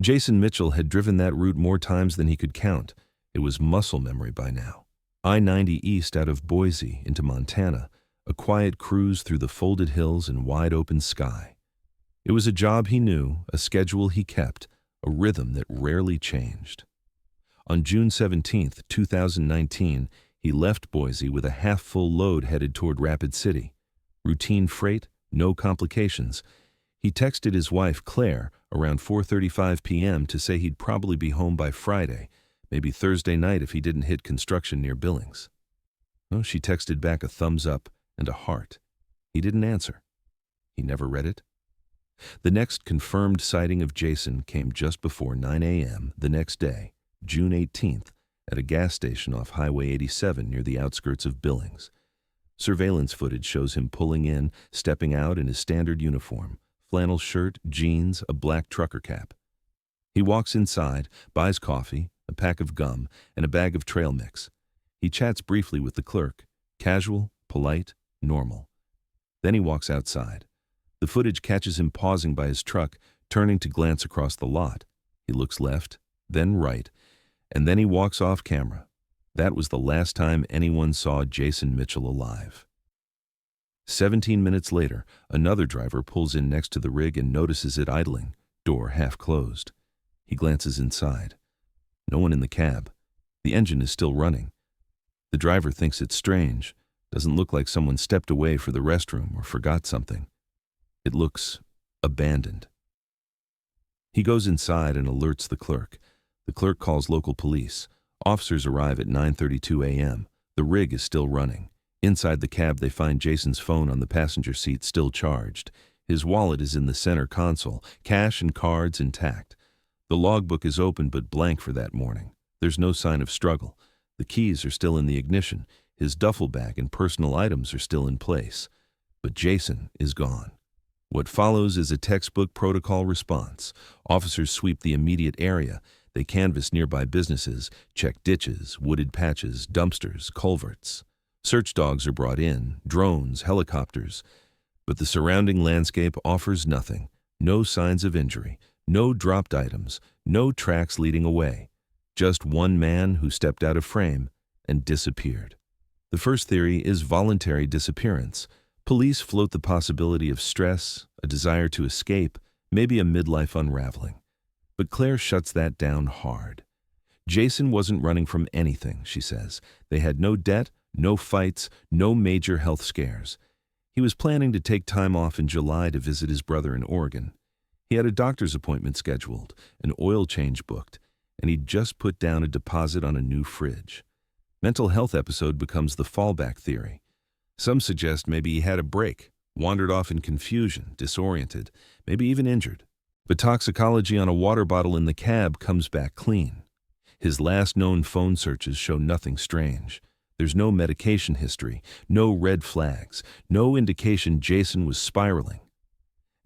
Jason Mitchell had driven that route more times than he could count. It was muscle memory by now. I-90 east out of Boise into Montana, a quiet cruise through the folded hills and wide open sky. It was a job he knew, a schedule he kept, a rhythm that rarely changed. On June 17, 2019, he left Boise with a half-full load headed toward Rapid City. Routine freight, no complications. He texted his wife, Claire, around 4:35 p.m. to say he'd probably be home by Friday, maybe Thursday night if he didn't hit construction near Billings. No, she texted back a thumbs up and a heart. He didn't answer. He never read it. The next confirmed sighting of Jason came just before 9 a.m. the next day, June 18th, at a gas station off Highway 87 near the outskirts of Billings. Surveillance footage shows him pulling in, stepping out in his standard uniform, flannel shirt, jeans, a black trucker cap. He walks inside, buys coffee, a pack of gum, and a bag of trail mix. He chats briefly with the clerk, casual, polite, normal. Then he walks outside. The footage catches him pausing by his truck, turning to glance across the lot. He looks left, then right, and then he walks off camera. That was the last time anyone saw Jason Mitchell alive. 17 minutes later, another driver pulls in next to the rig and notices it idling, door half closed. He glances inside. No one in the cab. The engine is still running. The driver thinks it's strange. Doesn't look like someone stepped away for the restroom or forgot something. It looks abandoned. He goes inside and alerts the clerk. The clerk calls local police. Officers arrive at 9:32 a.m. The rig is still running. Inside the cab, they find Jason's phone on the passenger seat still charged. His wallet is in the center console, cash and cards intact. The logbook is open but blank for that morning. There's no sign of struggle. The keys are still in the ignition. His duffel bag and personal items are still in place. But Jason is gone. What follows is a textbook protocol response. Officers sweep the immediate area. They canvass nearby businesses, check ditches, wooded patches, dumpsters, culverts. Search dogs are brought in, drones, helicopters. But the surrounding landscape offers nothing. No signs of injury, no dropped items, no tracks leading away. Just one man who stepped out of frame and disappeared. The first theory is voluntary disappearance. Police float the possibility of stress, a desire to escape, maybe a midlife unraveling. But Claire shuts that down hard. Jason wasn't running from anything, she says. They had no debt, no fights, no major health scares. He was planning to take time off in July to visit his brother in Oregon. He had a doctor's appointment scheduled, an oil change booked, and he'd just put down a deposit on a new fridge. Mental health episode becomes the fallback theory. Some suggest maybe he had a break, wandered off in confusion, disoriented, maybe even injured. But toxicology on a water bottle in the cab comes back clean. His last known phone searches show nothing strange. There's no medication history, no red flags, no indication Jason was spiraling.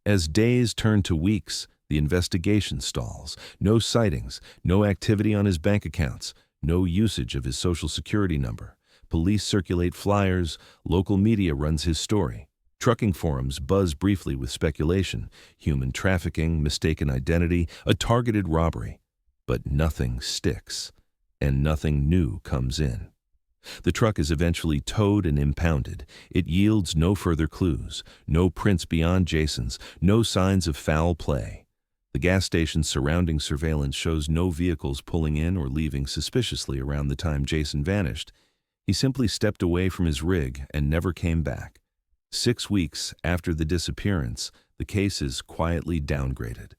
As days turn to weeks, the investigation stalls. No sightings, no activity on his bank accounts, no usage of his social security number. Police circulate flyers, local media runs his story. Trucking forums buzz briefly with speculation, human trafficking, mistaken identity, a targeted robbery. But nothing sticks, and nothing new comes in. The truck is eventually towed and impounded. It yields no further clues, no prints beyond Jason's, no signs of foul play. The gas station's surrounding surveillance shows no vehicles pulling in or leaving suspiciously around the time Jason vanished. He simply stepped away from his rig and never came back. 6 weeks after the disappearance, the case is quietly downgraded.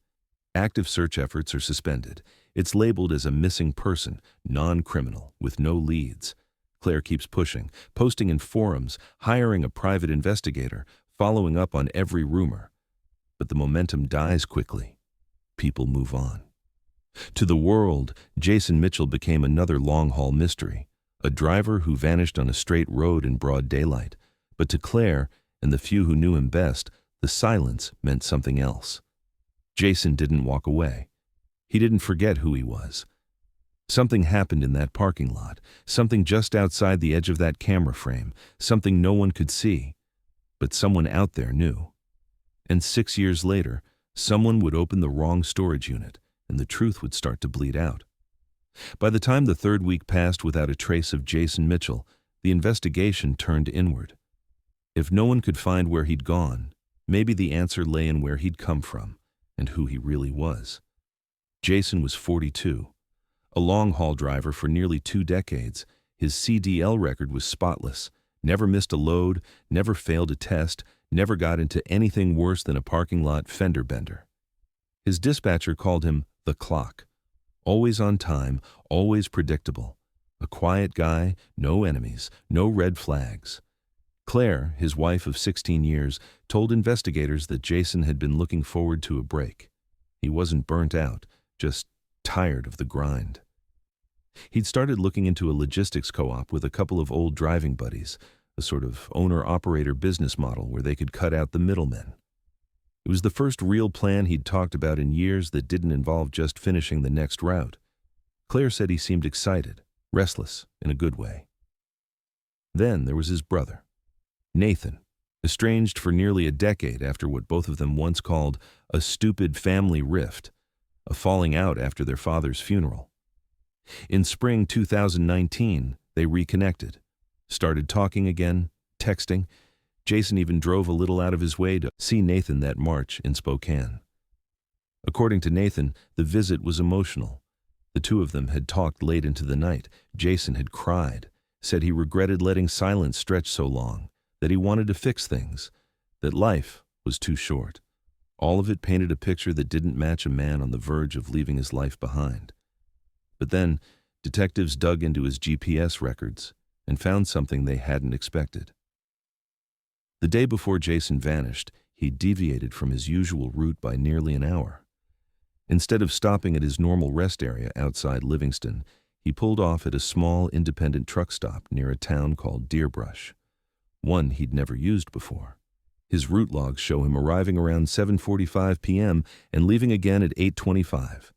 Active search efforts are suspended. It's labeled as a missing person, non-criminal, with no leads. Claire keeps pushing, posting in forums, hiring a private investigator, following up on every rumor. But the momentum dies quickly. People move on. To the world, Jason Mitchell became another long-haul mystery, a driver who vanished on a straight road in broad daylight. But to Claire, and the few who knew him best, the silence meant something else. Jason didn't walk away. He didn't forget who he was. Something happened in that parking lot, something just outside the edge of that camera frame, something no one could see. But someone out there knew. And 6 years later, someone would open the wrong storage unit, and the truth would start to bleed out. By the time the third week passed without a trace of Jason Mitchell, the investigation turned inward. If no one could find where he'd gone, maybe the answer lay in where he'd come from and who he really was. Jason was 42. A long-haul driver for nearly 2 decades, his CDL record was spotless, never missed a load, never failed a test, never got into anything worse than a parking lot fender bender. His dispatcher called him the Clock. Always on time, always predictable. A quiet guy, no enemies, no red flags. Claire, his wife of 16 years, told investigators that Jason had been looking forward to a break. He wasn't burnt out, just tired of the grind. He'd started looking into a logistics co-op with a couple of old driving buddies, a sort of owner-operator business model where they could cut out the middlemen. It was the first real plan he'd talked about in years that didn't involve just finishing the next route. Claire said he seemed excited, restless in a good way. Then there was his brother, Nathan, estranged for nearly a decade after what both of them once called a stupid family rift, a falling out after their father's funeral. In spring 2019, they reconnected, started talking again, texting. Jason even drove a little out of his way to see Nathan that March in Spokane. According to Nathan, the visit was emotional. The two of them had talked late into the night. Jason had cried, said he regretted letting silence stretch so long, that he wanted to fix things, that life was too short. All of it painted a picture that didn't match a man on the verge of leaving his life behind. But then, detectives dug into his GPS records and found something they hadn't expected. The day before Jason vanished, he deviated from his usual route by nearly an hour. Instead of stopping at his normal rest area outside Livingston, he pulled off at a small independent truck stop near a town called Deerbrush, one he'd never used before. His route logs show him arriving around 7:45 p.m. and leaving again at 8:25.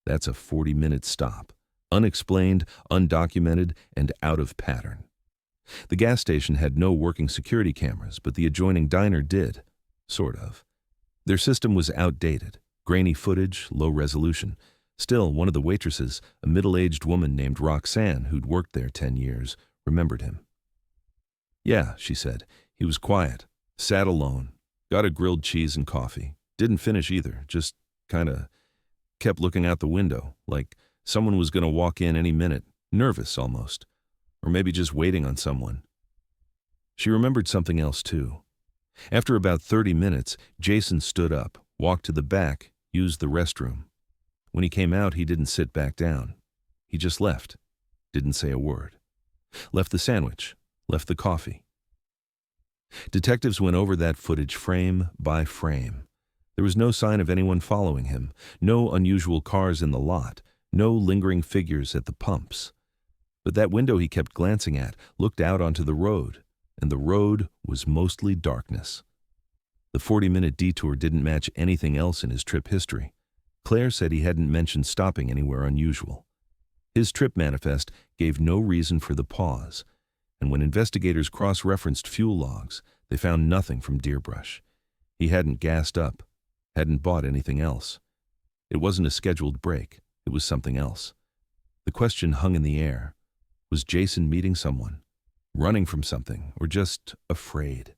That's a 40-minute stop, unexplained, undocumented, and out of pattern. The gas station had no working security cameras, but the adjoining diner did, sort of. Their system was outdated, grainy footage, low resolution. Still, one of the waitresses, a middle-aged woman named Roxanne, who'd worked there 10 years, remembered him. "Yeah," she said, "he was quiet, sat alone, got a grilled cheese and coffee. Didn't finish either, just kinda kept looking out the window, like someone was gonna walk in any minute, nervous almost. Or maybe just waiting on someone." She remembered something else too. After about 30 minutes, Jason stood up, walked to the back, used the restroom. When he came out, he didn't sit back down. He just left, didn't say a word. Left the sandwich, left the coffee. Detectives went over that footage frame by frame. There was no sign of anyone following him, no unusual cars in the lot, no lingering figures at the pumps. But that window he kept glancing at looked out onto the road, and the road was mostly darkness. The 40-minute detour didn't match anything else in his trip history. Claire said he hadn't mentioned stopping anywhere unusual. His trip manifest gave no reason for the pause, and when investigators cross-referenced fuel logs, they found nothing from Deerbrush. He hadn't gassed up, hadn't bought anything else. It wasn't a scheduled break, it was something else. The question hung in the air. Was Jason meeting someone, running from something, or just afraid?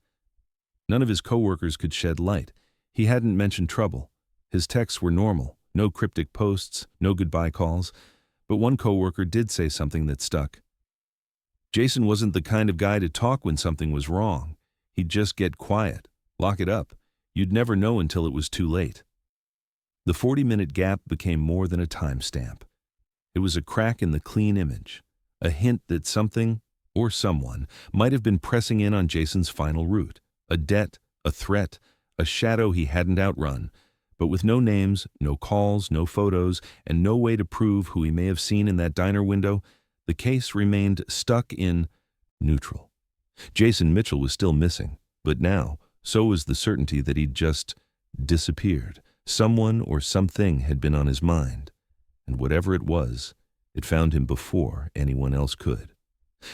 None of his coworkers could shed light. He hadn't mentioned trouble. His texts were normal, no cryptic posts, no goodbye calls, but one coworker did say something that stuck. Jason wasn't the kind of guy to talk when something was wrong. He'd just get quiet, lock it up. You'd never know until it was too late. The 40-minute gap became more than a timestamp. It was a crack in the clean image, a hint that something, or someone, might have been pressing in on Jason's final route. A debt, a threat, a shadow he hadn't outrun, but with no names, no calls, no photos, and no way to prove who he may have seen in that diner window, the case remained stuck in neutral. Jason Mitchell was still missing, but now, so was the certainty that he'd just disappeared. Someone or something had been on his mind, and whatever it was, it found him before anyone else could.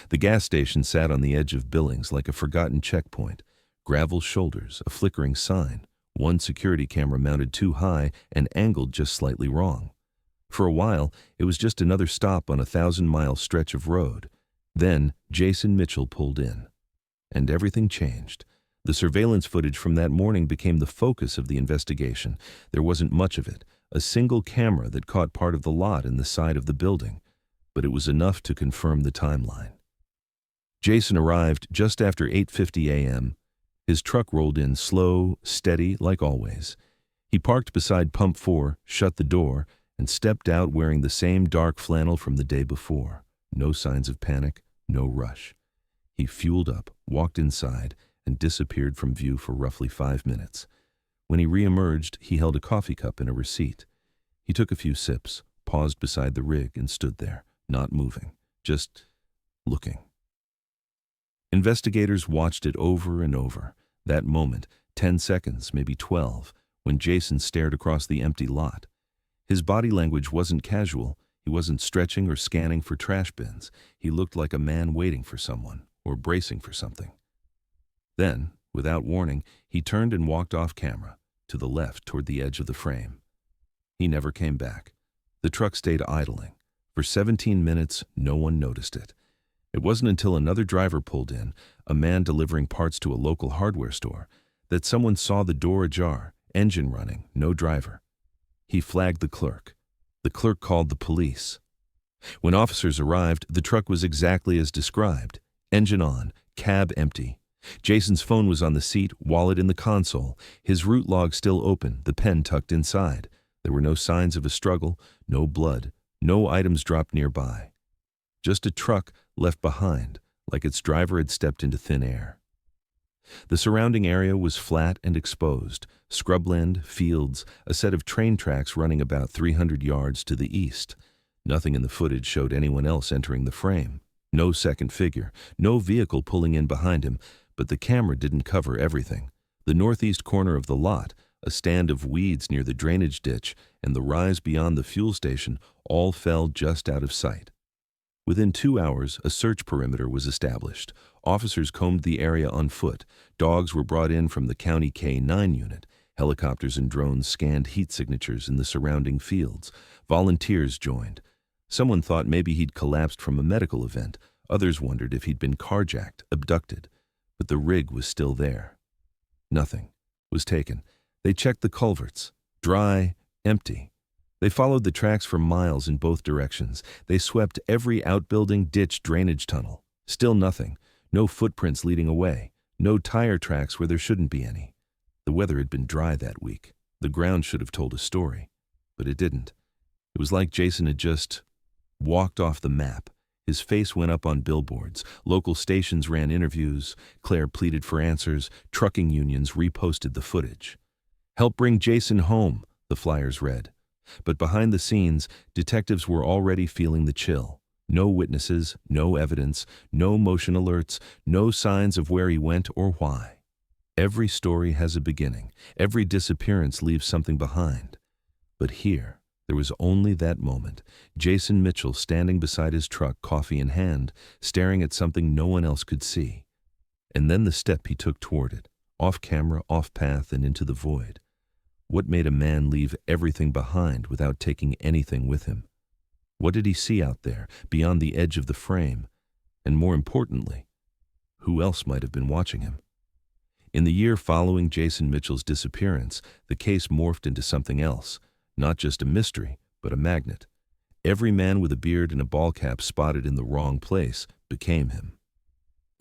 The gas station sat on the edge of Billings like a forgotten checkpoint. Gravel shoulders, a flickering sign, one security camera mounted too high and angled just slightly wrong. For a while, it was just another stop on a 1,000-mile stretch of road. Then, Jason Mitchell pulled in. And everything changed. The surveillance footage from that morning became the focus of the investigation. There wasn't much of it, a single camera that caught part of the lot and the side of the building, but it was enough to confirm the timeline. Jason arrived just after 8:50 a.m. His truck rolled in slow, steady, like always. He parked beside Pump 4, shut the door, and stepped out wearing the same dark flannel from the day before. No signs of panic, no rush. He fueled up, walked inside, and disappeared from view for roughly 5 minutes. When he re-emerged, he held a coffee cup and a receipt. He took a few sips, paused beside the rig, and stood there, not moving, just looking. Investigators watched it over and over. That moment, 10 seconds, maybe 12, when Jason stared across the empty lot. His body language wasn't casual. He wasn't stretching or scanning for trash bins. He looked like a man waiting for someone, or bracing for something. Then, without warning, he turned and walked off camera, to the left toward the edge of the frame. He never came back. The truck stayed idling. For 17 minutes, no one noticed it. It wasn't until another driver pulled in, a man delivering parts to a local hardware store, that someone saw the door ajar, engine running, no driver. He flagged the clerk. The clerk called the police. When officers arrived, the truck was exactly as described. Engine on, cab empty. Jason's phone was on the seat, wallet in the console, his route log still open, the pen tucked inside. There were no signs of a struggle, no blood, no items dropped nearby. Just a truck left behind, like its driver had stepped into thin air. The surrounding area was flat and exposed, scrubland, fields, a set of train tracks running about 300 yards to the east. Nothing in the footage showed anyone else entering the frame. No second figure, no vehicle pulling in behind him, but the camera didn't cover everything. The northeast corner of the lot, a stand of weeds near the drainage ditch, and the rise beyond the fuel station all fell just out of sight. Within 2 hours, a search perimeter was established. Officers combed the area on foot. Dogs were brought in from the County K-9 unit. Helicopters and drones scanned heat signatures in the surrounding fields. Volunteers joined. Someone thought maybe he'd collapsed from a medical event. Others wondered if he'd been carjacked, abducted. But the rig was still there. Nothing was taken. They checked the culverts. Dry, empty. They followed the tracks for miles in both directions. They swept every outbuilding, ditch, drainage tunnel. Still nothing. No footprints leading away. No tire tracks where there shouldn't be any. The weather had been dry that week. The ground should have told a story. But it didn't. It was like Jason had just walked off the map. His face went up on billboards. Local stations ran interviews. Claire pleaded for answers. Trucking unions reposted the footage. "Help bring Jason home," the flyers read. But behind the scenes, detectives were already feeling the chill. No witnesses, no evidence, no motion alerts, no signs of where he went or why. Every story has a beginning. Every disappearance leaves something behind. But here, there was only that moment. Jason Mitchell standing beside his truck, coffee in hand, staring at something no one else could see. And then the step he took toward it, off camera, off path, and into the void. What made a man leave everything behind without taking anything with him? What did he see out there, beyond the edge of the frame? And more importantly, who else might have been watching him? In the year following Jason Mitchell's disappearance, the case morphed into something else, not just a mystery, but a magnet. Every man with a beard and a ball cap spotted in the wrong place became him.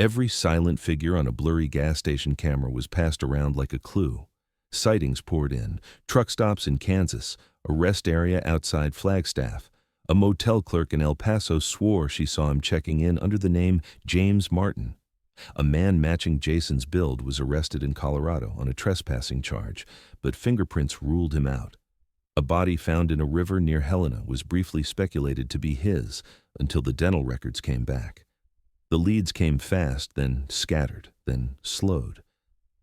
Every silent figure on a blurry gas station camera was passed around like a clue. Sightings poured in, truck stops in Kansas, a rest area outside Flagstaff. A motel clerk in El Paso swore she saw him checking in under the name James Martin. A man matching Jason's build was arrested in Colorado on a trespassing charge, but fingerprints ruled him out. A body found in a river near Helena was briefly speculated to be his until the dental records came back. The leads came fast, then scattered, then slowed.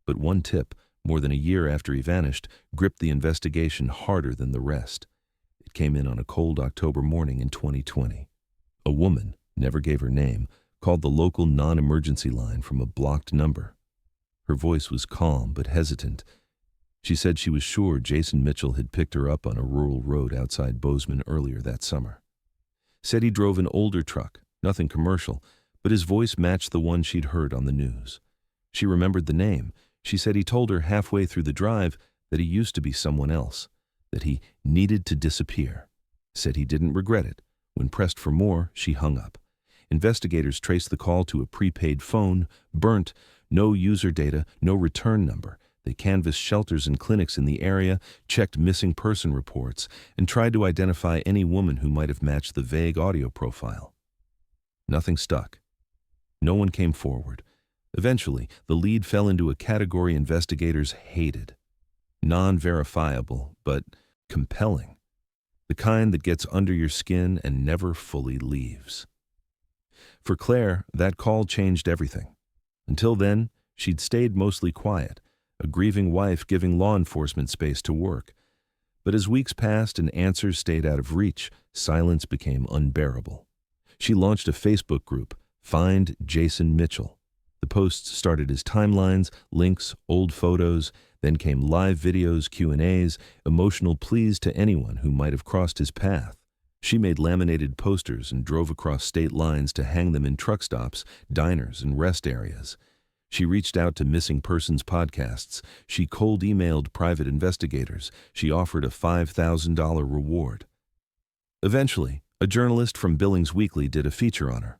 But one tip, more than a year after he vanished, gripped the investigation harder than the rest. It came in on a cold October morning in 2020. A woman, never gave her name, called the local non-emergency line from a blocked number. Her voice was calm but hesitant. She said she was sure Jason Mitchell had picked her up on a rural road outside Bozeman earlier that summer. Said he drove an older truck, nothing commercial, but his voice matched the one she'd heard on the news. She remembered the name. She said he told her halfway through the drive that he used to be someone else, that he needed to disappear. Said he didn't regret it. When pressed for more, she hung up. Investigators traced the call to a prepaid phone, burnt, no user data, no return number. They canvassed shelters and clinics in the area, checked missing person reports, and tried to identify any woman who might have matched the vague audio profile. Nothing stuck. No one came forward. Eventually, the lead fell into a category investigators hated. Non-verifiable, but compelling. The kind that gets under your skin and never fully leaves. For Claire, that call changed everything. Until then, she'd stayed mostly quiet, a grieving wife giving law enforcement space to work. But as weeks passed and answers stayed out of reach, silence became unbearable. She launched a Facebook group, Find Jason Mitchell. The posts started as timelines, links, old photos, then came live videos, Q&As, emotional pleas to anyone who might have crossed his path. She made laminated posters and drove across state lines to hang them in truck stops, diners, and rest areas. She reached out to missing persons podcasts. She cold emailed private investigators. She offered a $5,000 reward. Eventually, a journalist from Billings Weekly did a feature on her.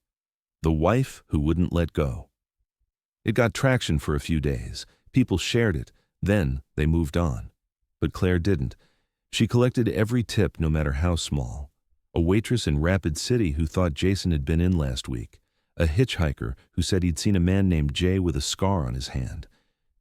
The Wife Who Wouldn't Let Go. It got traction for a few days. People shared it. Then they moved on. But Claire didn't. She collected every tip, no matter how small. A waitress in Rapid City who thought Jason had been in last week. A hitchhiker who said he'd seen a man named Jay with a scar on his hand.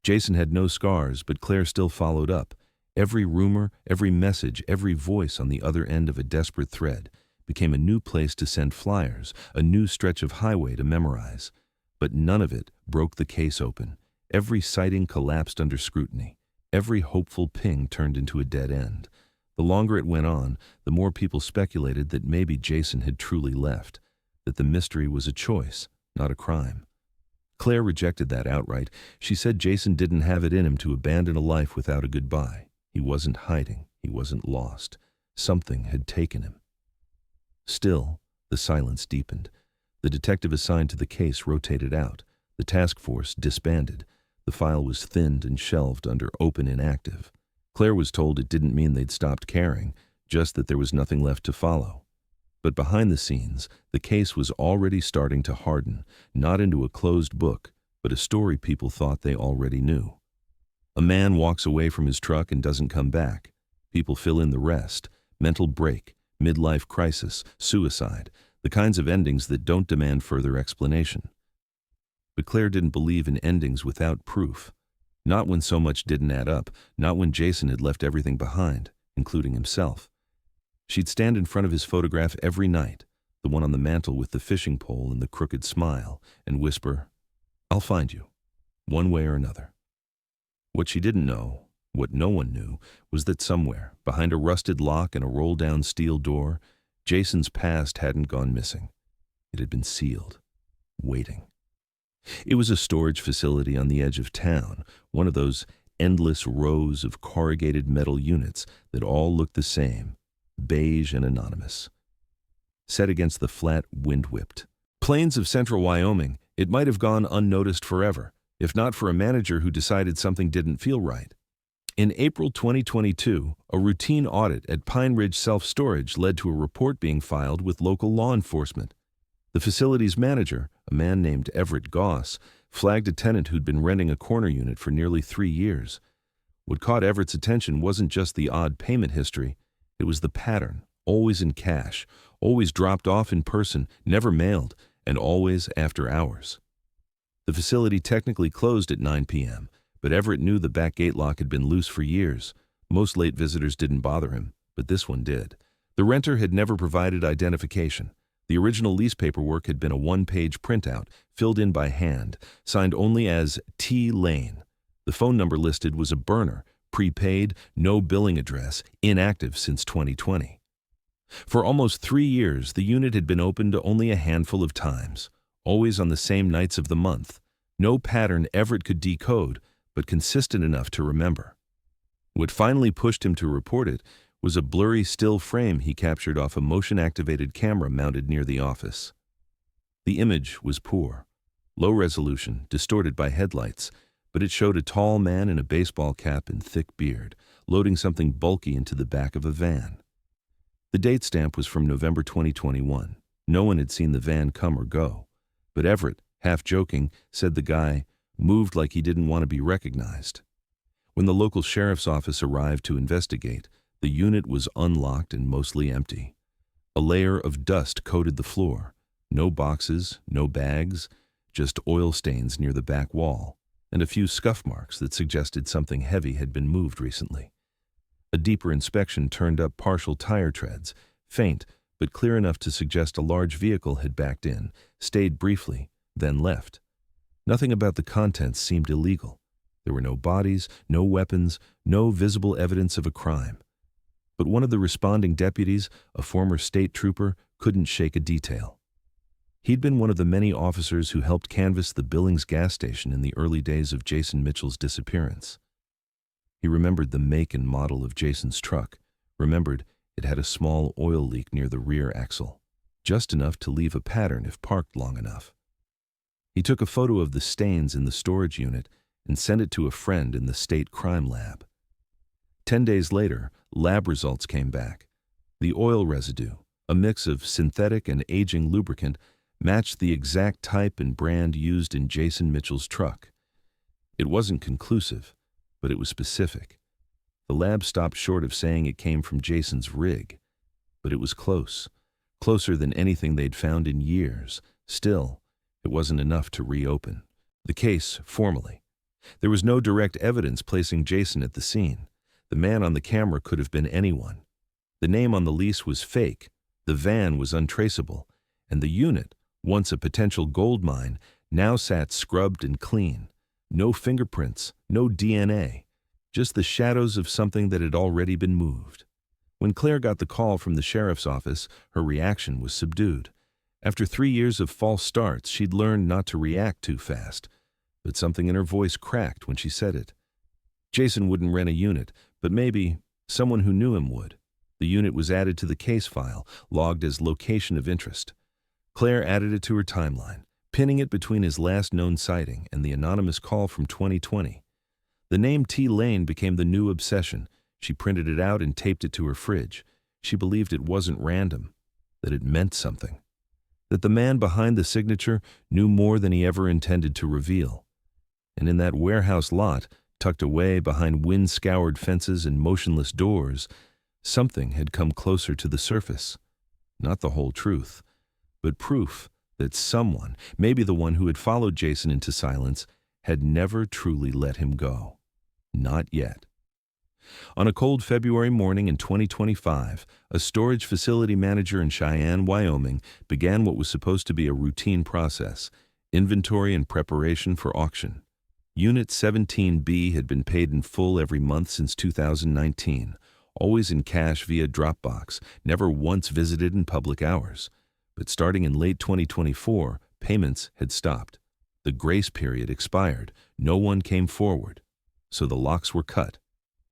Jason had no scars, but Claire still followed up. Every rumor, every message, every voice on the other end of a desperate thread became a new place to send flyers, a new stretch of highway to memorize. But none of it broke the case open. Every sighting collapsed under scrutiny. Every hopeful ping turned into a dead end. The longer it went on, the more people speculated that maybe Jason had truly left, that the mystery was a choice, not a crime. Claire rejected that outright. She said Jason didn't have it in him to abandon a life without a goodbye. He wasn't hiding. He wasn't lost. Something had taken him. Still, the silence deepened. The detective assigned to the case rotated out. The task force disbanded. The file was thinned and shelved under open inactive. Claire was told it didn't mean they'd stopped caring, just that there was nothing left to follow. But behind the scenes, the case was already starting to harden, not into a closed book, but a story people thought they already knew. A man walks away from his truck and doesn't come back. People fill in the rest: mental break, midlife crisis, suicide, the kinds of endings that don't demand further explanation. But Claire didn't believe in endings without proof. Not when so much didn't add up, not when Jason had left everything behind, including himself. She'd stand in front of his photograph every night, the one on the mantel with the fishing pole and the crooked smile, and whisper, "I'll find you, one way or another." What she didn't know, what no one knew, was that somewhere, behind a rusted lock and a roll-down steel door, Jason's past hadn't gone missing. It had been sealed, waiting. It was a storage facility on the edge of town, one of those endless rows of corrugated metal units that all looked the same, beige and anonymous. Set against the flat, wind-whipped plains of central Wyoming, it might have gone unnoticed forever, if not for a manager who decided something didn't feel right. In April 2022, a routine audit at Pine Ridge Self-Storage led to a report being filed with local law enforcement. The facility's manager, a man named Everett Goss, flagged a tenant who'd been renting a corner unit for nearly 3 years. What caught Everett's attention wasn't just the odd payment history, it was the pattern, always in cash, always dropped off in person, never mailed, and always after hours. The facility technically closed at 9 p.m., but Everett knew the back gate lock had been loose for years. Most late visitors didn't bother him, but this one did. The renter had never provided identification. The original lease paperwork had been a one-page printout, filled in by hand, signed only as T. Lane. The phone number listed was a burner, prepaid, no billing address, inactive since 2020. For almost 3 years, the unit had been opened only a handful of times, always on the same nights of the month. No pattern Everett could decode, but consistent enough to remember. What finally pushed him to report it was a blurry still frame he captured off a motion-activated camera mounted near the office. The image was poor, low resolution, distorted by headlights, but it showed a tall man in a baseball cap and thick beard, loading something bulky into the back of a van. The date stamp was from November 2021. No one had seen the van come or go, but Everett, half joking, said the guy moved like he didn't want to be recognized. When the local sheriff's office arrived to investigate, the unit was unlocked and mostly empty. A layer of dust coated the floor. No boxes, no bags, just oil stains near the back wall, and a few scuff marks that suggested something heavy had been moved recently. A deeper inspection turned up partial tire treads, faint but clear enough to suggest a large vehicle had backed in, stayed briefly, then left. Nothing about the contents seemed illegal. There were no bodies, no weapons, no visible evidence of a crime. But one of the responding deputies, a former state trooper, couldn't shake a detail. He'd been one of the many officers who helped canvass the Billings gas station in the early days of Jason Mitchell's disappearance. He remembered the make and model of Jason's truck, remembered it had a small oil leak near the rear axle, just enough to leave a pattern if parked long enough. He took a photo of the stains in the storage unit and sent it to a friend in the state crime lab. 10 days later, lab results came back. The oil residue, a mix of synthetic and aging lubricant, matched the exact type and brand used in Jason Mitchell's truck. It wasn't conclusive, but it was specific. The lab stopped short of saying it came from Jason's rig, but it was close, closer than anything they'd found in years. Still, it wasn't enough to reopen the case formally. There was no direct evidence placing Jason at the scene. The man on the camera could have been anyone. The name on the lease was fake, the van was untraceable, and the unit, once a potential gold mine, now sat scrubbed and clean. No fingerprints, no DNA, just the shadows of something that had already been moved. When Claire got the call from the sheriff's office, her reaction was subdued. After 3 years of false starts, she'd learned not to react too fast, but something in her voice cracked when she said it. Jason wouldn't rent a unit, but maybe someone who knew him would. The unit was added to the case file, logged as location of interest. Claire added it to her timeline, pinning it between his last known sighting and the anonymous call from 2020. The name T. Lane became the new obsession. She printed it out and taped it to her fridge. She believed it wasn't random, that it meant something. That the man behind the signature knew more than he ever intended to reveal. And in that warehouse lot, tucked away behind wind-scoured fences and motionless doors, something had come closer to the surface. Not the whole truth, but proof that someone, maybe the one who had followed Jason into silence, had never truly let him go. Not yet. On a cold February morning in 2025, a storage facility manager in Cheyenne, Wyoming, began what was supposed to be a routine process, inventory and preparation for auction. Unit 17B had been paid in full every month since 2019, always in cash via Dropbox, never once visited in public hours. But starting in late 2024, payments had stopped. The grace period expired. No one came forward. So the locks were cut.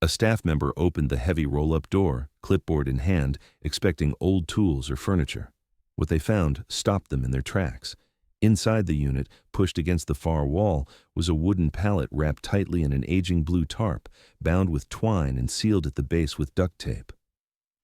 A staff member opened the heavy roll-up door, clipboard in hand, expecting old tools or furniture. What they found stopped them in their tracks. Inside the unit, pushed against the far wall, was a wooden pallet wrapped tightly in an aging blue tarp, bound with twine and sealed at the base with duct tape.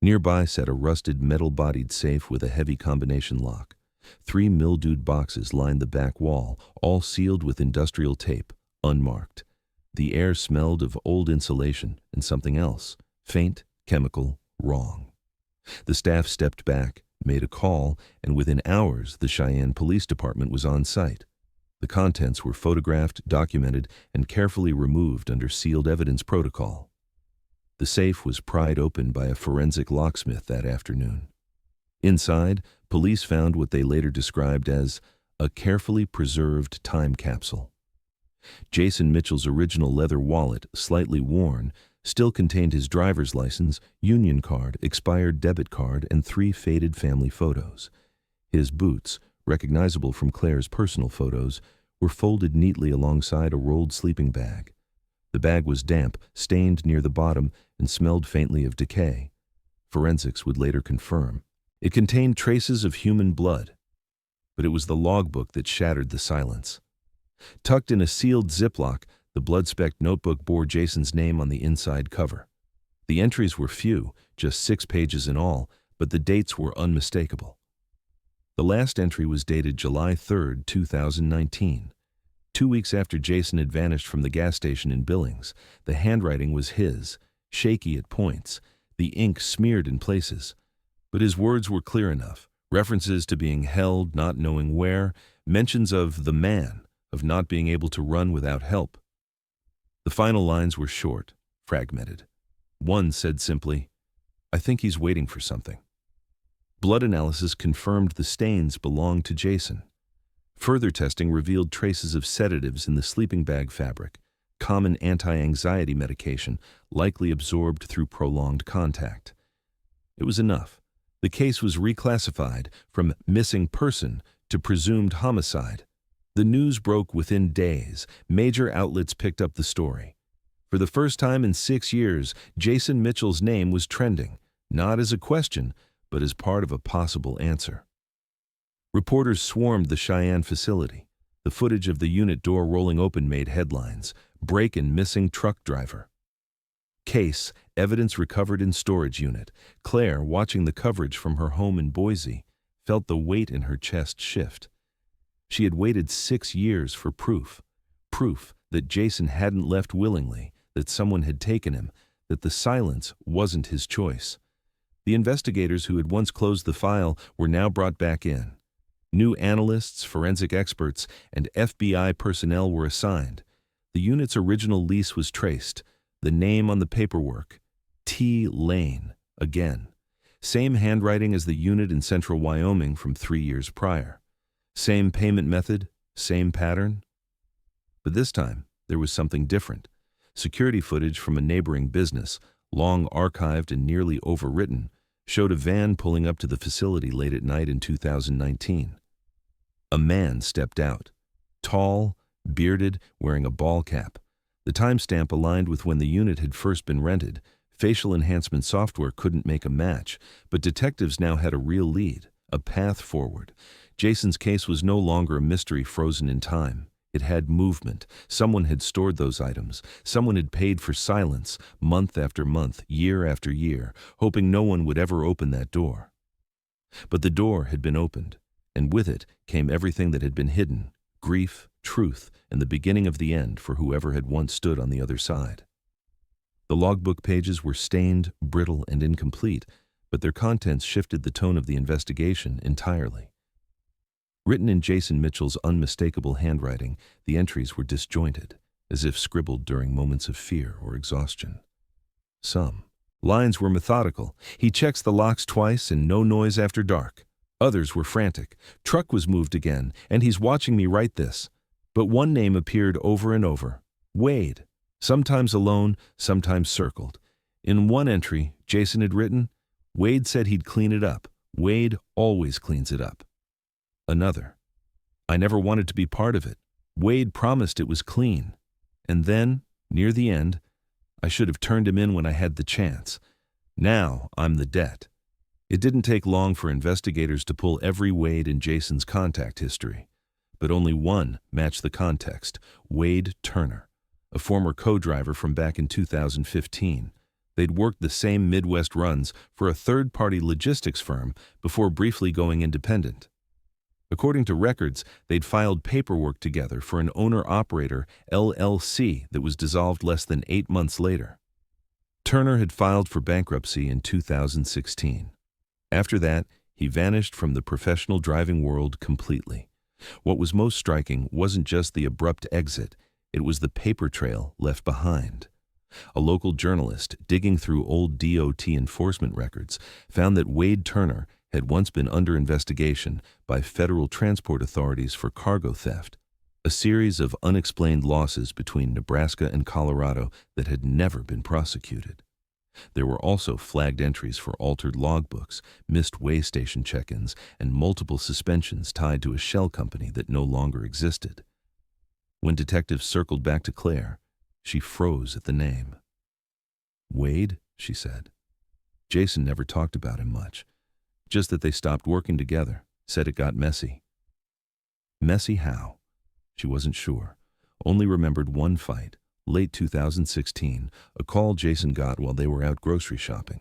Nearby sat a rusted metal-bodied safe with a heavy combination lock. 3 mildewed boxes lined the back wall, all sealed with industrial tape, unmarked. The air smelled of old insulation and something else, faint, chemical, wrong. The staff stepped back, made a call, and within hours the Cheyenne Police Department was on site. The contents were photographed, documented, and carefully removed under sealed evidence protocol. The safe was pried open by a forensic locksmith that afternoon. Inside, police found what they later described as a carefully preserved time capsule. Jason Mitchell's original leather wallet, slightly worn, still contained his driver's license, union card, expired debit card, and 3 faded family photos. His boots, recognizable from Claire's personal photos, were folded neatly alongside a rolled sleeping bag. The bag was damp, stained near the bottom, and smelled faintly of decay. Forensics would later confirm. It contained traces of human blood, but it was the logbook that shattered the silence. Tucked in a sealed Ziploc, the blood-specked notebook bore Jason's name on the inside cover. The entries were few, just 6 pages in all, but the dates were unmistakable. The last entry was dated July 3, 2019. 2 weeks after Jason had vanished from the gas station in Billings. The handwriting was his, shaky at points, the ink smeared in places. But his words were clear enough. References to being held, not knowing where, mentions of the man, of not being able to run without help. The final lines were short, fragmented. One said simply, "I think he's waiting for something." Blood analysis confirmed the stains belonged to Jason. Further testing revealed traces of sedatives in the sleeping bag fabric, common anti-anxiety medication likely absorbed through prolonged contact. It was enough. The case was reclassified from missing person to presumed homicide. The news broke within days. Major outlets picked up the story. For the first time in 6 years, Jason Mitchell's name was trending, not as a question, but as part of a possible answer. Reporters swarmed the Cheyenne facility. The footage of the unit door rolling open made headlines. Break-in missing truck driver. Case, evidence recovered in storage unit. Claire, watching the coverage from her home in Boise, felt the weight in her chest shift. She had waited 6 years for proof. Proof that Jason hadn't left willingly, that someone had taken him, that the silence wasn't his choice. The investigators who had once closed the file were now brought back in. New analysts, forensic experts, and FBI personnel were assigned. The unit's original lease was traced. The name on the paperwork, T. Lane, again. Same handwriting as the unit in central Wyoming from 3 years prior. Same payment method, same pattern. But this time, there was something different. Security footage from a neighboring business, long archived and nearly overwritten, showed a van pulling up to the facility late at night in 2019. A man stepped out, tall, bearded, wearing a ball cap. The timestamp aligned with when the unit had first been rented. Facial enhancement software couldn't make a match, but detectives now had a real lead, a path forward. Jason's case was no longer a mystery frozen in time. It had movement. Someone had stored those items. Someone had paid for silence, month after month, year after year, hoping no one would ever open that door. But the door had been opened, and with it came everything that had been hidden: grief, truth, and the beginning of the end for whoever had once stood on the other side. The logbook pages were stained, brittle, and incomplete, but their contents shifted the tone of the investigation entirely. Written in Jason Mitchell's unmistakable handwriting, the entries were disjointed, as if scribbled during moments of fear or exhaustion. Some lines were methodical. "He checks the locks twice and no noise after dark." Others were frantic. "Truck was moved again, and he's watching me write this." But one name appeared over and over: Wade, sometimes alone, sometimes circled. In one entry, Jason had written, "Wade said he'd clean it up. Wade always cleans it up." Another, "I never wanted to be part of it. Wade promised it was clean." And then, near the end, "I should have turned him in when I had the chance. Now I'm the debt." It didn't take long for investigators to pull every Wade in Jason's contact history. But only one matched the context: Wade Turner, a former co-driver from back in 2015. They'd worked the same Midwest runs for a third-party logistics firm before briefly going independent. According to records, they'd filed paperwork together for an owner-operator LLC that was dissolved less than 8 months later. Turner had filed for bankruptcy in 2016. After that, he vanished from the professional driving world completely. What was most striking wasn't just the abrupt exit, it was the paper trail left behind. A local journalist, digging through old DOT enforcement records, found that Wade Turner had once been under investigation by federal transport authorities for cargo theft, a series of unexplained losses between Nebraska and Colorado that had never been prosecuted. There were also flagged entries for altered logbooks, missed way station check-ins, and multiple suspensions tied to a shell company that no longer existed. When detectives circled back to Claire, She froze at the name. Wade, she said. Jason never talked about him much, just that they stopped working together, said it got messy. Messy how? She wasn't sure, only remembered one fight, late 2016, a call Jason got while they were out grocery shopping.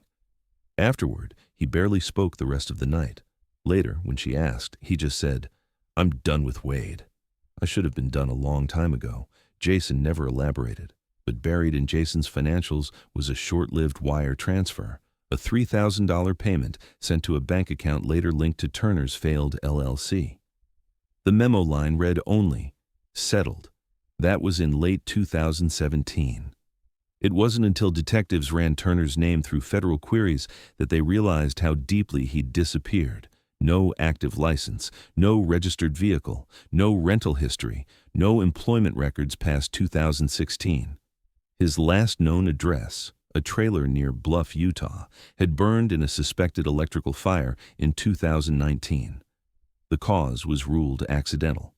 Afterward, he barely spoke the rest of the night. Later, when she asked, he just said, "I'm done with Wade." I should have been done a long time ago. Jason never elaborated, but buried in Jason's financials was a short-lived wire transfer, a $3,000 payment sent to a bank account later linked to Turner's failed LLC. The memo line read only, "Settled." That was in late 2017. It wasn't until detectives ran Turner's name through federal queries that they realized how deeply he'd disappeared. No active license, no registered vehicle, no rental history, no employment records past 2016. His last known address, a trailer near Bluff, Utah, had burned in a suspected electrical fire in 2019. The cause was ruled accidental.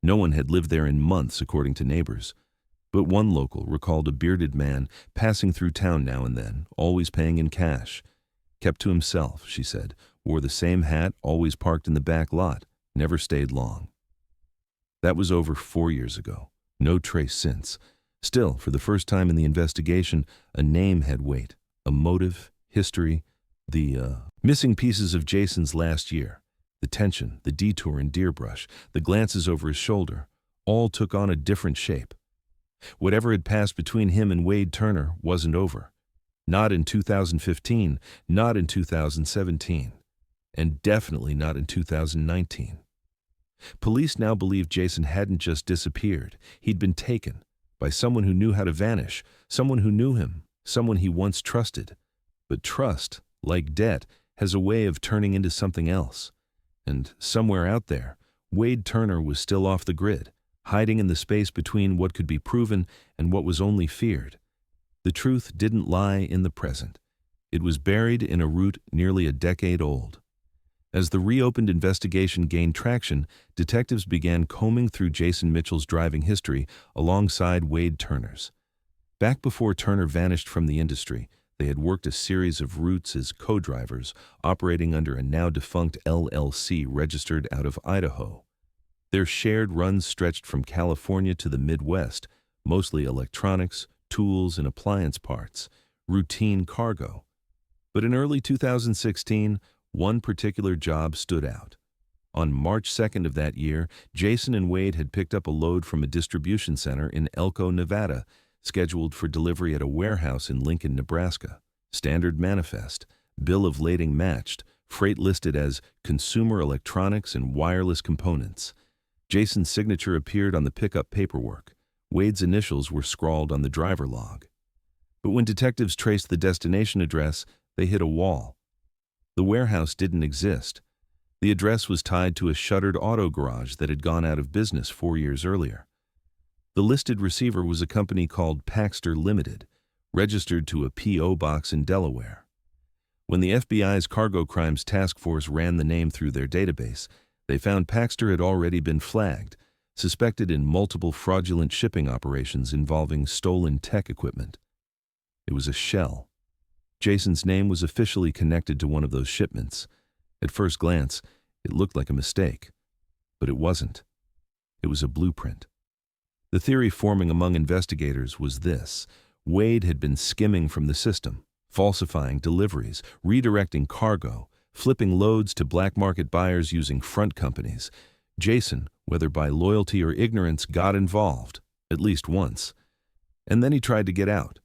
No one had lived there in months, according to neighbors. But one local recalled a bearded man passing through town now and then, always paying in cash. Kept to himself, she said, wore the same hat, always parked in the back lot, never stayed long. That was over 4 years ago. No trace since. Still, for the first time in the investigation, a name had weight, a motive, history, the missing pieces of Jason's last year. The tension, the detour in Deerbrush, the glances over his shoulder, all took on a different shape. Whatever had passed between him and Wade Turner wasn't over. Not in 2015, not in 2017, and definitely not in 2019. Police now believed Jason hadn't just disappeared. He'd been taken by someone who knew how to vanish, someone who knew him, someone he once trusted. But trust, like debt, has a way of turning into something else. And somewhere out there, Wade Turner was still off the grid, hiding in the space between what could be proven and what was only feared. The truth didn't lie in the present. It was buried in a root nearly a decade old. As the reopened investigation gained traction, detectives began combing through Jason Mitchell's driving history alongside Wade Turner's. Back before Turner vanished from the industry, they had worked a series of routes as co-drivers, operating under a now-defunct LLC registered out of Idaho. Their shared runs stretched from California to the Midwest, mostly electronics, tools, and appliance parts, routine cargo. But in early 2016, one particular job stood out. On March 2nd of that year, Jason and Wade had picked up a load from a distribution center in Elko, Nevada, scheduled for delivery at a warehouse in Lincoln, Nebraska. Standard manifest, bill of lading matched, freight listed as consumer electronics and wireless components. Jason's signature appeared on the pickup paperwork. Wade's initials were scrawled on the driver log. But when detectives traced the destination address, they hit a wall. The warehouse didn't exist. The address was tied to a shuttered auto garage that had gone out of business 4 years earlier. The listed receiver was a company called Paxter Limited, registered to a P.O. box in Delaware. When the FBI's Cargo Crimes Task Force ran the name through their database, they found Paxter had already been flagged, suspected in multiple fraudulent shipping operations involving stolen tech equipment. It was a shell. Jason's name was officially connected to one of those shipments. At first glance, it looked like a mistake, but it wasn't. It was a blueprint. The theory forming among investigators was this: Wade had been skimming from the system, falsifying deliveries, redirecting cargo, flipping loads to black market buyers using front companies. Jason, whether by loyalty or ignorance, got involved, at least once. And then he tried to get out.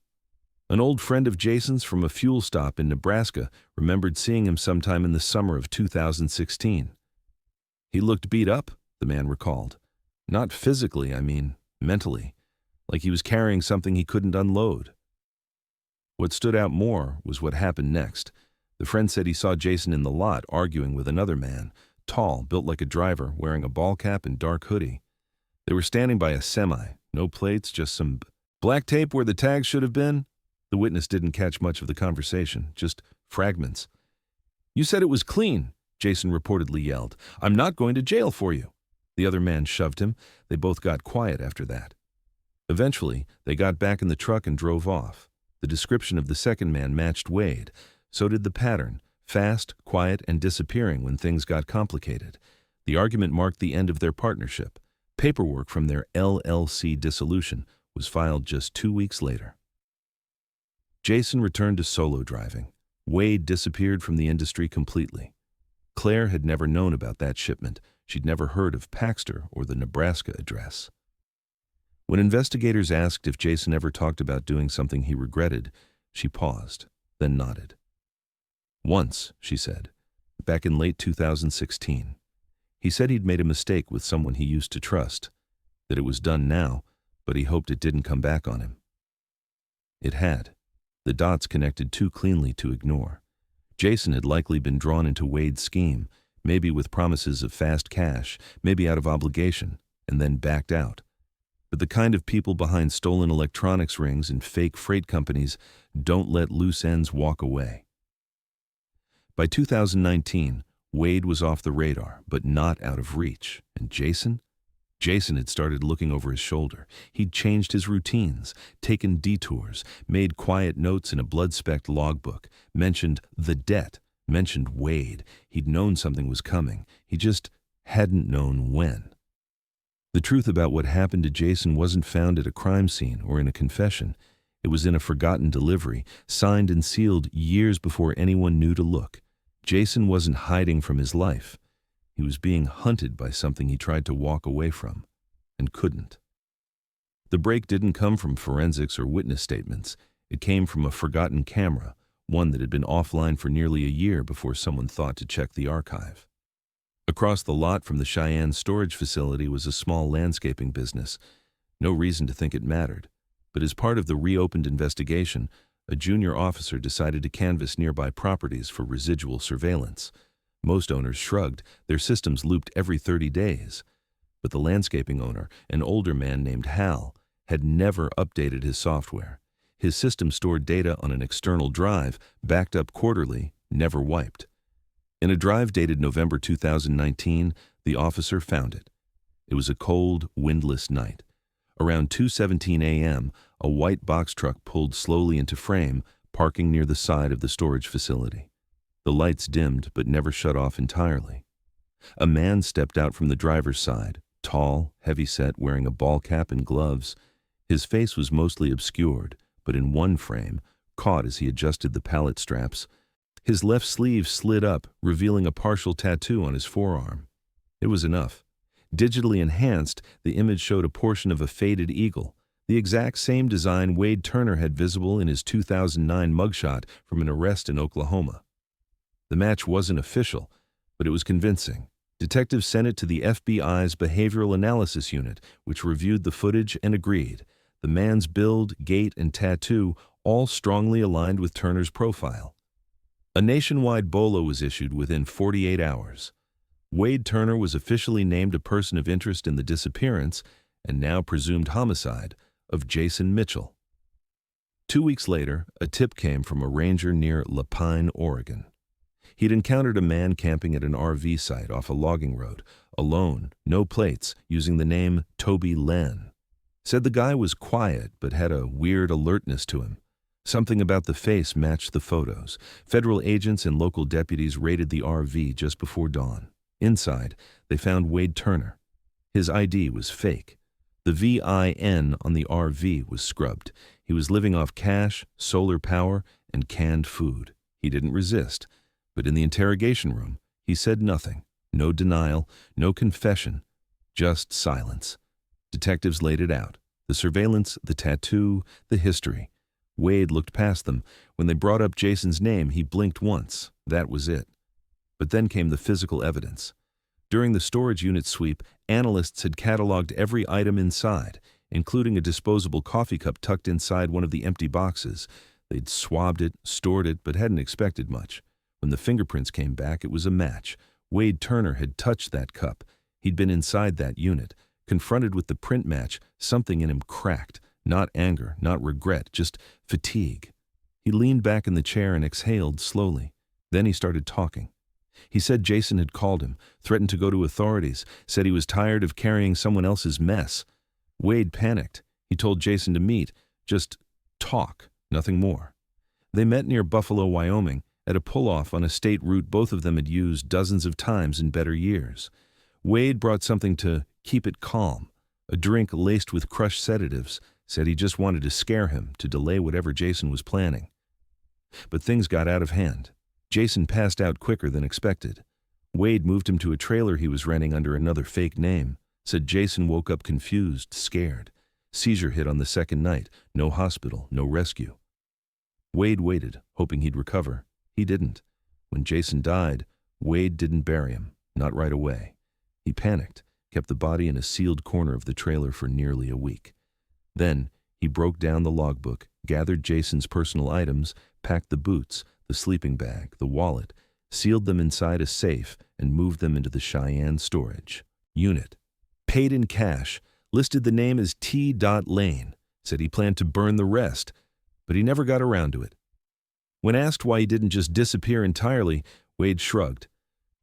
An old friend of Jason's from a fuel stop in Nebraska remembered seeing him sometime in the summer of 2016. He looked beat up, the man recalled. Not physically, I mean, mentally, like he was carrying something he couldn't unload. What stood out more was what happened next. The friend said he saw Jason in the lot arguing with another man, tall, built like a driver, wearing a ball cap and dark hoodie. They were standing by a semi, no plates, just some black tape where the tags should have been. The witness didn't catch much of the conversation, just fragments. "You said it was clean," Jason reportedly yelled. "I'm not going to jail for you." The other man shoved him. They both got quiet after that. Eventually, they got back in the truck and drove off. The description of the second man matched Wade. So did the pattern: fast, quiet, and disappearing when things got complicated. The argument marked the end of their partnership. Paperwork from their LLC dissolution was filed just 2 weeks later. Jason returned to solo driving. Wade disappeared from the industry completely. Claire had never known about that shipment. She'd never heard of Paxter or the Nebraska address. When investigators asked if Jason ever talked about doing something he regretted, she paused, then nodded. Once, she said, back in late 2016. He said he'd made a mistake with someone he used to trust, that it was done now, but he hoped it didn't come back on him. It had. The dots connected too cleanly to ignore. Jason had likely been drawn into Wade's scheme, maybe with promises of fast cash, maybe out of obligation, and then backed out. But the kind of people behind stolen electronics rings and fake freight companies don't let loose ends walk away. By 2019, Wade was off the radar, but not out of reach. And Jason? Jason had started looking over his shoulder. He'd changed his routines, taken detours, made quiet notes in a blood-specked logbook, mentioned the debt, mentioned Wade. He'd known something was coming. He just hadn't known when. The truth about what happened to Jason wasn't found at a crime scene or in a confession. It was in a forgotten delivery, signed and sealed years before anyone knew to look. Jason wasn't hiding from his life. He was being hunted by something he tried to walk away from, and couldn't. The break didn't come from forensics or witness statements. It came from a forgotten camera, one that had been offline for nearly a year before someone thought to check the archive. Across the lot from the Cheyenne storage facility was a small landscaping business. No reason to think it mattered. But as part of the reopened investigation, a junior officer decided to canvass nearby properties for residual surveillance. Most owners shrugged. Their systems looped every 30 days. But the landscaping owner, an older man named Hal, had never updated his software. His system stored data on an external drive, backed up quarterly, never wiped. In a drive dated November 2019, the officer found it. It was a cold, windless night. Around 2:17 a.m., a white box truck pulled slowly into frame, parking near the side of the storage facility. The lights dimmed but never shut off entirely. A man stepped out from the driver's side, tall, heavy-set, wearing a ball cap and gloves. His face was mostly obscured, but in one frame, caught as he adjusted the pallet straps. His left sleeve slid up, revealing a partial tattoo on his forearm. It was enough. Digitally enhanced, the image showed a portion of a faded eagle, the exact same design Wade Turner had visible in his 2009 mugshot from an arrest in Oklahoma. The match wasn't official, but it was convincing. Detectives sent it to the FBI's Behavioral Analysis Unit, which reviewed the footage and agreed. The man's build, gait, and tattoo all strongly aligned with Turner's profile. A nationwide BOLA was issued within 48 hours. Wade Turner was officially named a person of interest in the disappearance, and now presumed homicide, of Jason Mitchell. 2 weeks later, a tip came from a ranger near Lapine, Oregon. He'd encountered a man camping at an RV site off a logging road, alone, no plates, using the name Toby Len. Said the guy was quiet but had a weird alertness to him. Something about the face matched the photos. Federal agents and local deputies raided the RV just before dawn. Inside, they found Wade Turner. His ID was fake. The VIN on the RV was scrubbed. He was living off cash, solar power, and canned food. He didn't resist. But in the interrogation room, he said nothing. No denial, no confession, just silence. Detectives laid it out. The surveillance, the tattoo, the history. Wade looked past them. When they brought up Jason's name, he blinked once. That was it. But then came the physical evidence. During the storage unit sweep, analysts had cataloged every item inside, including a disposable coffee cup tucked inside one of the empty boxes. They'd swabbed it, stored it, but hadn't expected much. When the fingerprints came back, it was a match. Wade Turner had touched that cup. He'd been inside that unit. Confronted with the print match, something in him cracked. Not anger, not regret, just fatigue. He leaned back in the chair and exhaled slowly. Then he started talking. He said Jason had called him, threatened to go to authorities, said he was tired of carrying someone else's mess. Wade panicked. He told Jason to meet, just talk, nothing more. They met near Buffalo, Wyoming, at a pull-off on a state route both of them had used dozens of times in better years. Wade brought something to keep it calm, a drink laced with crushed sedatives, said he just wanted to scare him, to delay whatever Jason was planning. But things got out of hand. Jason passed out quicker than expected. Wade moved him to a trailer he was renting under another fake name, said Jason woke up confused, scared. Seizure hit on the second night, no hospital, no rescue. Wade waited, hoping he'd recover. He didn't. When Jason died, Wade didn't bury him, not right away. He panicked, kept the body in a sealed corner of the trailer for nearly a week. Then, he broke down the logbook, gathered Jason's personal items, packed the boots, the sleeping bag, the wallet, sealed them inside a safe, and moved them into the Cheyenne storage unit. Paid in cash, listed the name as T. Lane, said he planned to burn the rest, but he never got around to it. When asked why he didn't just disappear entirely, Wade shrugged.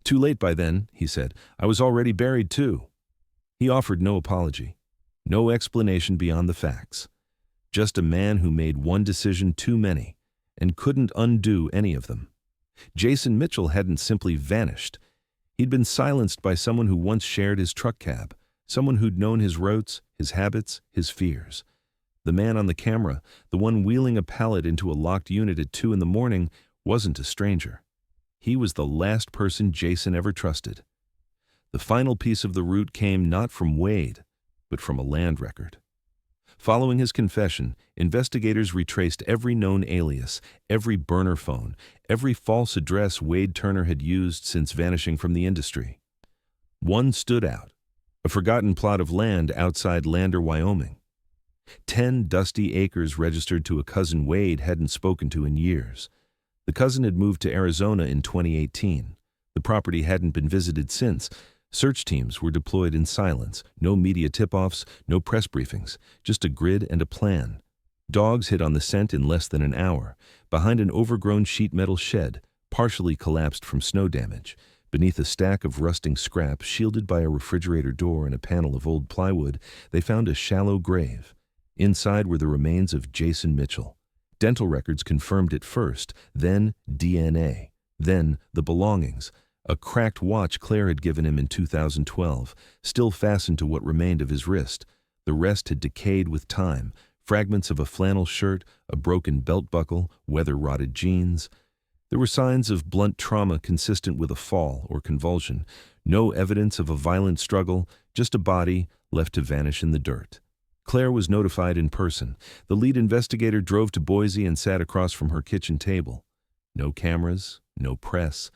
Too late by then, he said. I was already buried too. He offered no apology, no explanation beyond the facts. Just a man who made one decision too many and couldn't undo any of them. Jason Mitchell hadn't simply vanished. He'd been silenced by someone who once shared his truck cab, someone who'd known his routes, his habits, his fears. The man on the camera, the one wheeling a pallet into a locked unit at 2 a.m, wasn't a stranger. He was the last person Jason ever trusted. The final piece of the route came not from Wade, but from a land record. Following his confession, investigators retraced every known alias, every burner phone, every false address Wade Turner had used since vanishing from the industry. One stood out, a forgotten plot of land outside Lander, Wyoming. 10 dusty acres registered to a cousin Wade hadn't spoken to in years. The cousin had moved to Arizona in 2018. The property hadn't been visited since. Search teams were deployed in silence, no media tip-offs, no press briefings, just a grid and a plan. Dogs hit on the scent in less than an hour, behind an overgrown sheet metal shed, partially collapsed from snow damage. Beneath a stack of rusting scrap shielded by a refrigerator door and a panel of old plywood, they found a shallow grave. Inside were the remains of Jason Mitchell. Dental records confirmed it first, then DNA, then the belongings. A cracked watch Claire had given him in 2012, still fastened to what remained of his wrist. The rest had decayed with time, fragments of a flannel shirt, a broken belt buckle, weather-rotted jeans. There were signs of blunt trauma consistent with a fall or convulsion, no evidence of a violent struggle, just a body left to vanish in the dirt. Claire was notified in person. The lead investigator drove to Boise and sat across from her kitchen table. No cameras, no press,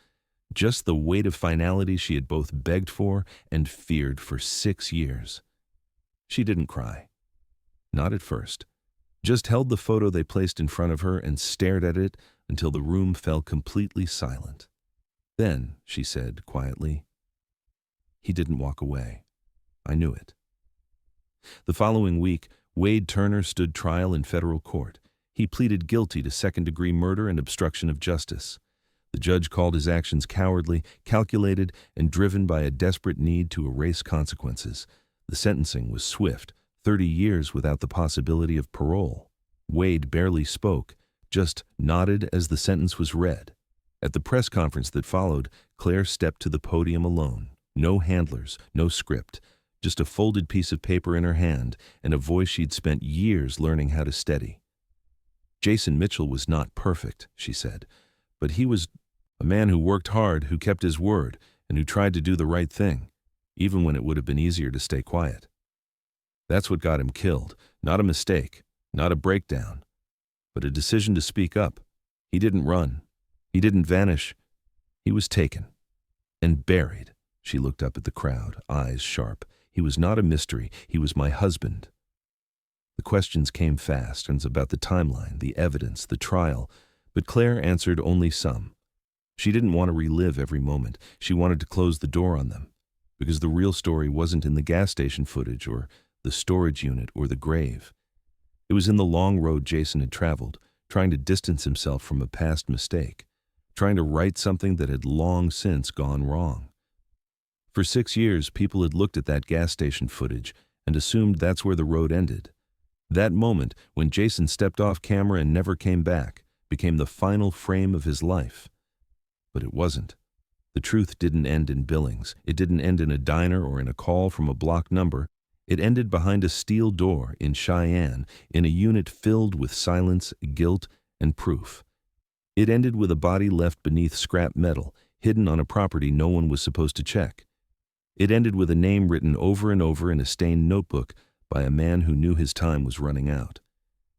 just the weight of finality she had both begged for and feared for 6 years. She didn't cry. Not at first. Just held the photo they placed in front of her and stared at it until the room fell completely silent. Then, she said quietly, "He didn't walk away. I knew it." The following week, Wade Turner stood trial in federal court. He pleaded guilty to second-degree murder and obstruction of justice. The judge called his actions cowardly, calculated, and driven by a desperate need to erase consequences. The sentencing was swift, 30 years without the possibility of parole. Wade barely spoke, just nodded as the sentence was read. At the press conference that followed, Claire stepped to the podium alone. No handlers, no script. Just a folded piece of paper in her hand and a voice she'd spent years learning how to steady. Jason Mitchell was not perfect, she said, but he was a man who worked hard, who kept his word, and who tried to do the right thing, even when it would have been easier to stay quiet. That's what got him killed, not a mistake, not a breakdown, but a decision to speak up. He didn't run. He didn't vanish. He was taken and buried. She looked up at the crowd, eyes sharp. He was not a mystery. He was my husband. The questions came fast, and about the timeline, the evidence, the trial, but Claire answered only some. She didn't want to relive every moment. She wanted to close the door on them, because the real story wasn't in the gas station footage or the storage unit or the grave. It was in the long road Jason had traveled, trying to distance himself from a past mistake, trying to right something that had long since gone wrong. For 6 years, people had looked at that gas station footage and assumed that's where the road ended. That moment, when Jason stepped off camera and never came back, became the final frame of his life. But it wasn't. The truth didn't end in Billings. It didn't end in a diner or in a call from a blocked number. It ended behind a steel door in Cheyenne, in a unit filled with silence, guilt, and proof. It ended with a body left beneath scrap metal, hidden on a property no one was supposed to check. It ended with a name written over and over in a stained notebook by a man who knew his time was running out.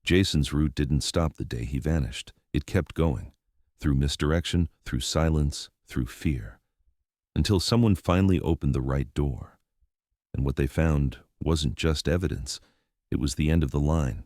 Jason's route didn't stop the day he vanished. It kept going, through misdirection, through silence, through fear, until someone finally opened the right door. And what they found wasn't just evidence. It was the end of the line.